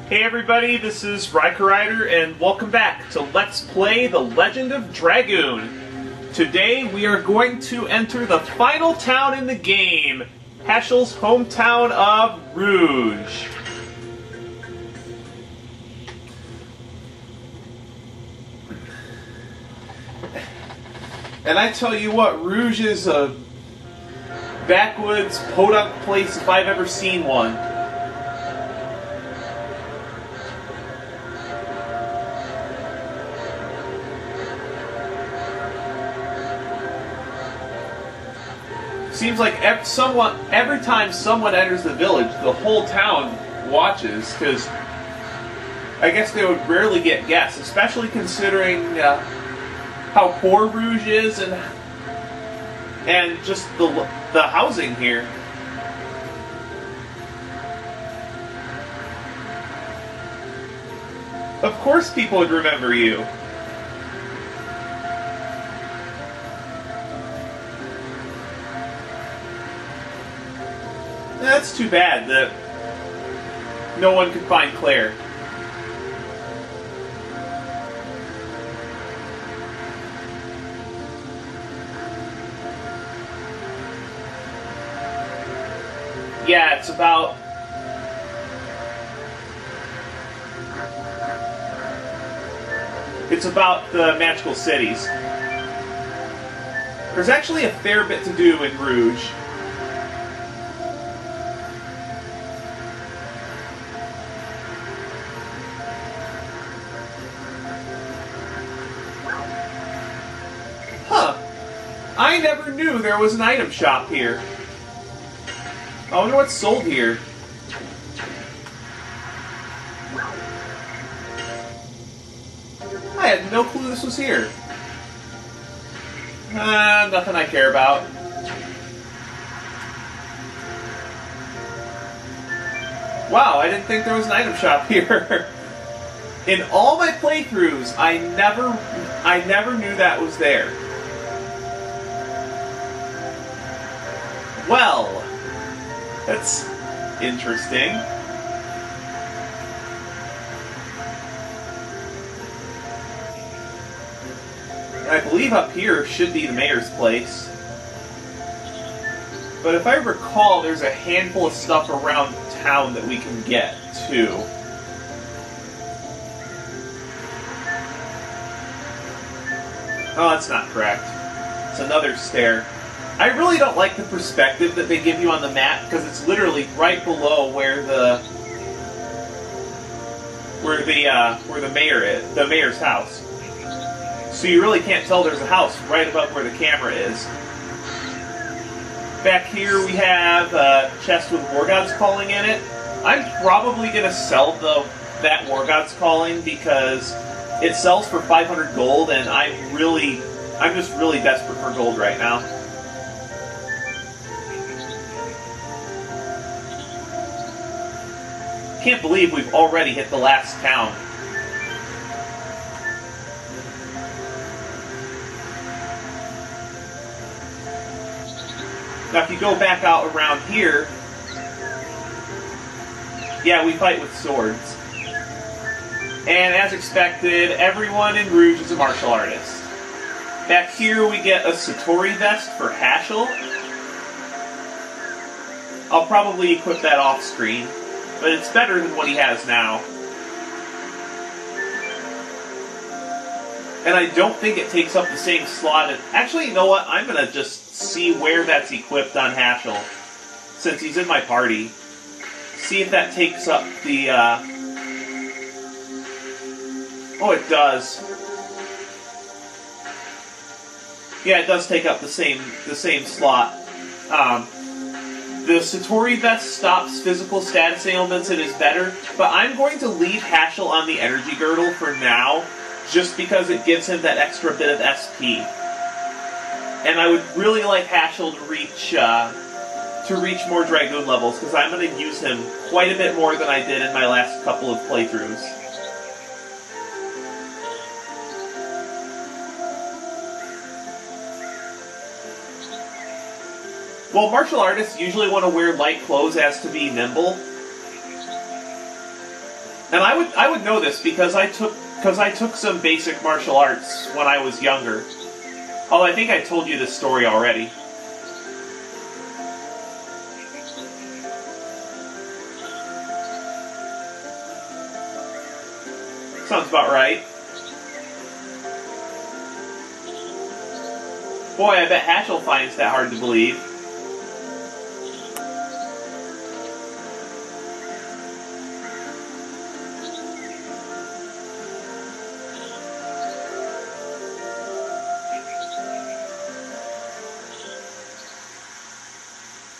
Hey everybody, this is Riker Rider, and welcome back to Let's Play The Legend of Dragoon. Today we are going to enter the final town in the game, Haschel's hometown of Rouge. And I tell you what, Rouge is a backwoods, podunk place if I've ever seen one. Seems like every time someone enters the village, the whole town watches, because I guess they would rarely get guests, especially considering how poor Rouge is and just the housing here. Of course people would remember you. That's too bad that no one could find Claire. Yeah, it's about the magical cities. There's actually a fair bit to do in Rouge. I never knew there was an item shop here. I wonder what's sold here. I had no clue this was here. Nothing I care about. Wow, I didn't think there was an item shop here. In all my playthroughs, I never knew that was there. Well, that's interesting. I believe up here should be the mayor's place. But if I recall, there's a handful of stuff around town that we can get, too. Oh, that's not correct. It's another stair. I really don't like the perspective that they give you on the map, because it's literally right below where the mayor is, the mayor's house. So you really can't tell there's a house right above where the camera is. Back here we have a chest with War God's Calling in it. I'm probably gonna sell that War God's Calling because it sells for 500 gold, and I'm just really desperate for gold right now. Can't believe we've already hit the last town. Now if you go back out around here, yeah, we fight with swords. And as expected, everyone in Rouge is a martial artist. Back here we get a Satori vest for Haschel. I'll probably equip that off screen. But it's better than what he has now. And I don't think it takes up the same slot. Actually, you know what? I'm going to just see where that's equipped on Haschel, since he's in my party. See if that takes up the... Oh, it does. Yeah, it does take up the same slot. The Satori vest stops physical status ailments and is better, but I'm going to leave Haschel on the energy girdle for now, just because it gives him that extra bit of SP. And I would really like Haschel to reach more Dragoon levels, because I'm going to use him quite a bit more than I did in my last couple of playthroughs. Well, martial artists usually want to wear light clothes as to be nimble. And I would know this because I took some basic martial arts when I was younger. Although I think I told you this story already. Sounds about right. Boy, I bet Hatchel finds that hard to believe.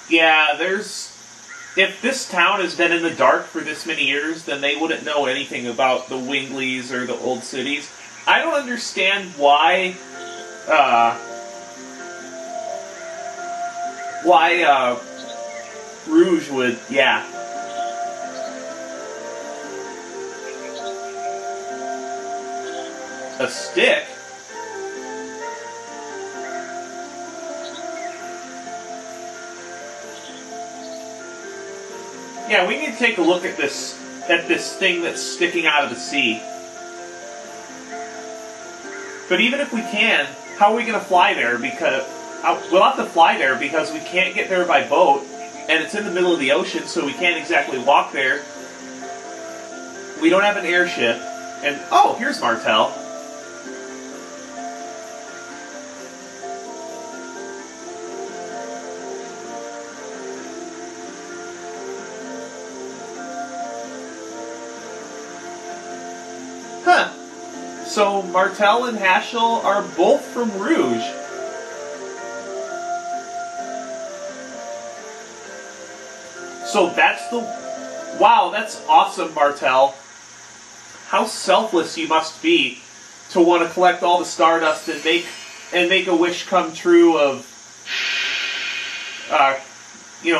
Yeah, if this town has been in the dark for this many years, then they wouldn't know anything about the Winglies or the old cities. I don't understand why Rouge would, yeah. A stick? Yeah, we need to take a look at this thing that's sticking out of the sea. But even if we can, how are we going to fly there? Because we'll have to fly there because we can't get there by boat, and it's in the middle of the ocean, so we can't exactly walk there. We don't have an airship, and oh, here's Martel. Huh. So Martel and Hatchel are both from Rouge. So that's the... Wow, that's awesome, Martel. How selfless you must be to want to collect all the Stardust and make a wish come true of,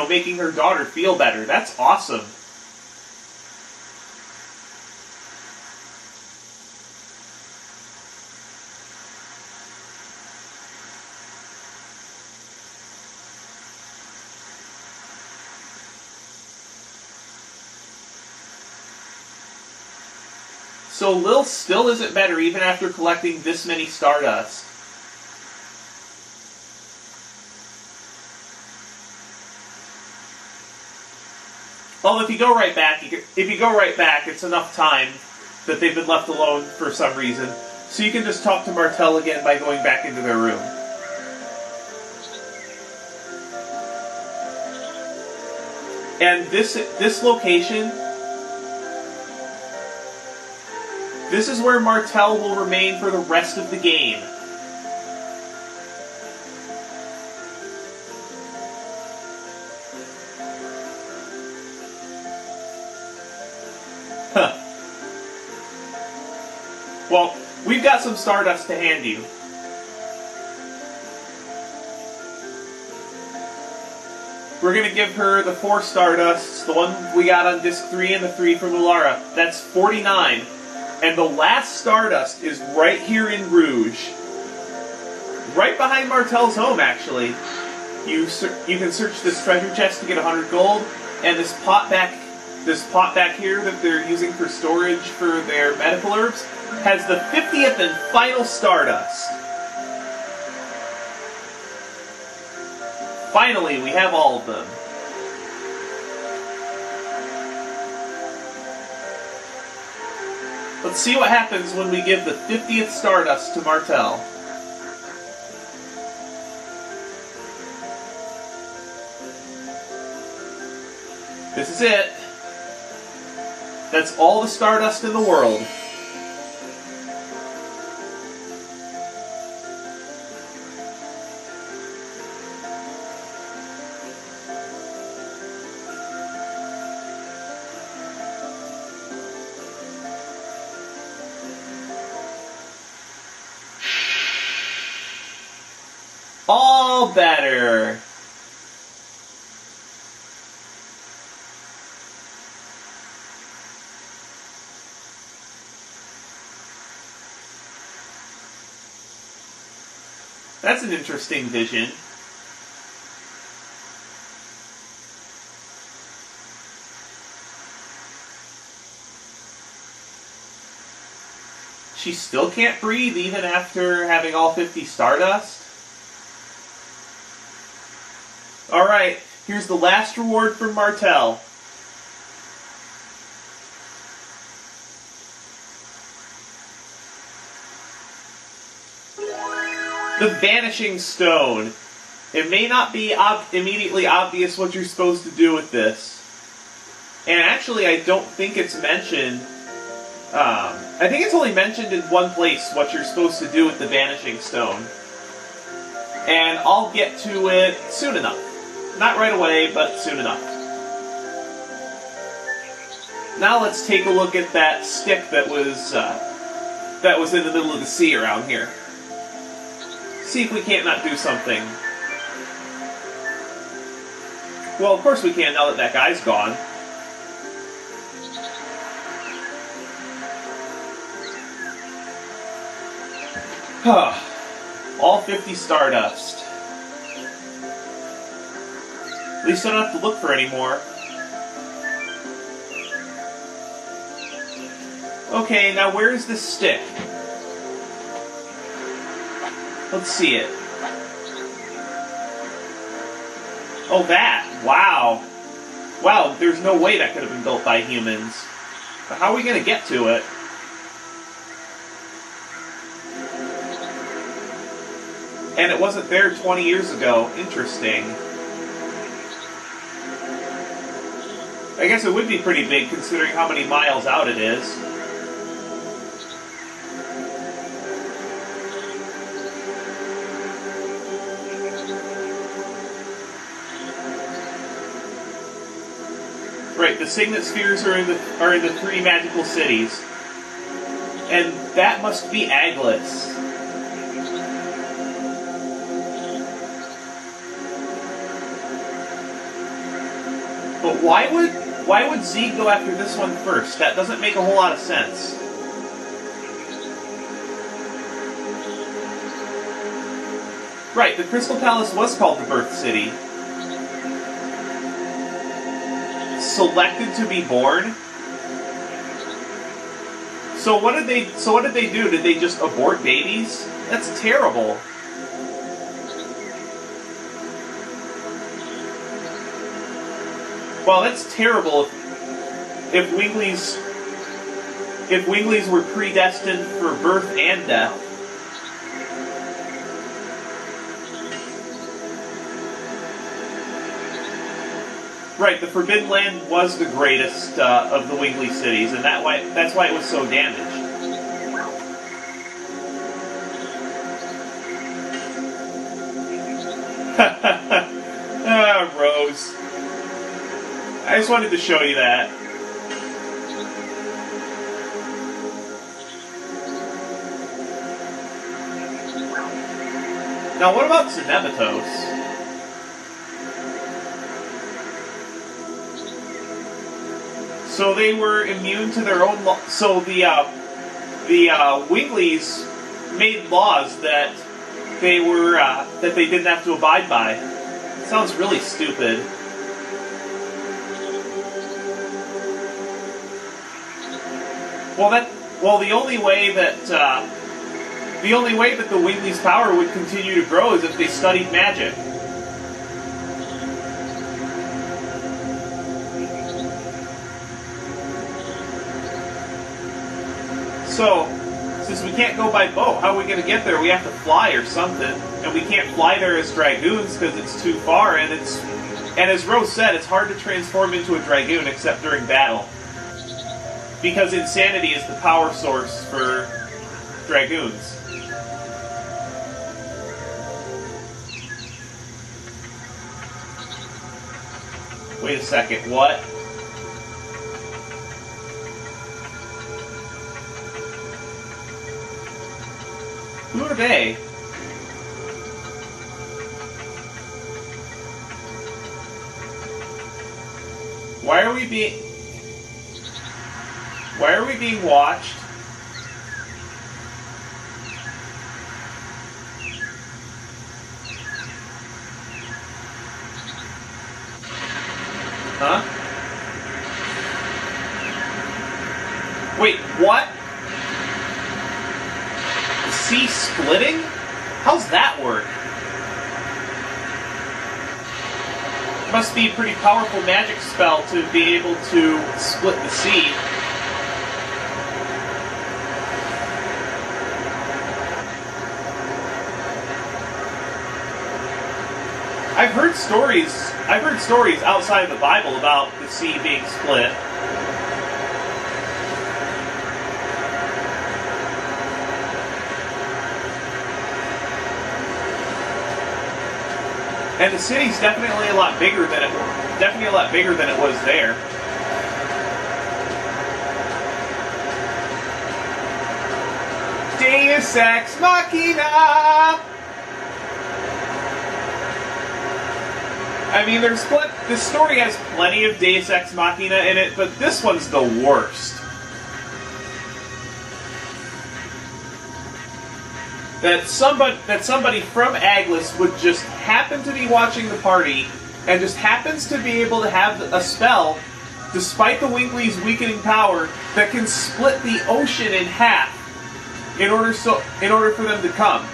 making her daughter feel better. That's awesome. So Lil still isn't better even after collecting this many Stardust. Well, if you go right back, it's enough time that they've been left alone for some reason. So you can just talk to Martel again by going back into their room. And this location... This is where Martel will remain for the rest of the game. Huh. Well, we've got some Stardust to hand you. We're going to give her the 4 Stardusts, the one we got on Disc 3 and the 3 from Ulara. That's 49. And the last Stardust is right here in Rouge. Right behind Martel's home, actually. You can search this treasure chest to get 100 gold, and this pot back here that they're using for storage for their medical herbs has the 50th and final Stardust. Finally, we have all of them. Let's see what happens when we give the 50th Stardust to Martel. This is it. That's all the Stardust in the world. All better. That's an interesting vision. She still can't breathe even after having all 50 Stardust? Alright, here's the last reward from Martel. The Vanishing Stone. It may not be immediately obvious what you're supposed to do with this. And actually, I don't think it's mentioned. I think it's only mentioned in one place what you're supposed to do with the Vanishing Stone. And I'll get to it soon enough. Not right away, but soon enough. Now let's take a look at that stick that was in the middle of the sea around here. See if we can't not do something. Well, of course we can now that that guy's gone. All 50 Stardust. At least I don't have to look for any more. Okay, now where is this stick? Let's see it. Oh, that! Wow! Wow, there's no way that could have been built by humans. But how are we going to get to it? And it wasn't there 20 years ago. Interesting. I guess it would be pretty big considering how many miles out it is. Right, the Signet Spheres are in the 3 magical cities. And that must be Aglis. But why would Zeke go after this one first? That doesn't make a whole lot of sense. Right, the Crystal Palace was called the Birth City. Selected to be born? So what did they do? Did they just abort babies? That's terrible. Well, that's terrible if Winglies were predestined for birth and death. Right, the Forbidden Land was the greatest of the Wingley cities, and that's why it was so damaged. Ah, Rose. I just wanted to show you that. Now, what about Cenevitos? So they were immune to their own law. So the Winglies made laws that they didn't have to abide by. Sounds really stupid. Well, the only way that the Winglies' power would continue to grow is if they studied magic. So, since we can't go by boat, how are we going to get there? We have to fly or something, and we can't fly there as Dragoons because it's too far, and as Rose said, it's hard to transform into a Dragoon except during battle. Because insanity is the power source for Dragoons. Wait a second, what? Who are they? Why are we being watched? Huh? Wait, what? sea splitting? How's that work? Must be a pretty powerful magic spell to be able to split the sea. I've heard stories outside of the Bible about the sea being split. And the city's definitely a lot bigger than it was there. Deus Ex Machina. I mean, this story has plenty of Deus Ex Machina in it, but this one's the worst. That somebody from Aglis would just happen to be watching the party and just happens to be able to have a spell, despite the Winglies' weakening power, that can split the ocean in half in order for them to come.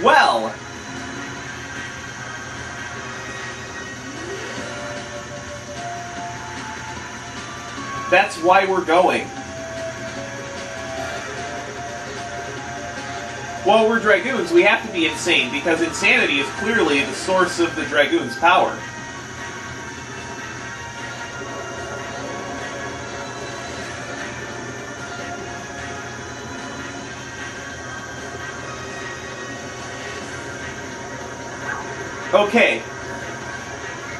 Well, that's why we're going. Well, we're Dragoons, we have to be insane, because insanity is clearly the source of the Dragoons' power.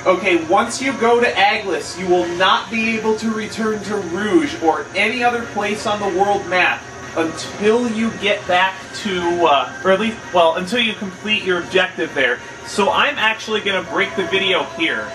Okay, once you go to Aglis, you will not be able to return to Rouge or any other place on the world map until you get back to, or at least, well, until you complete your objective there. So I'm actually going to break the video here.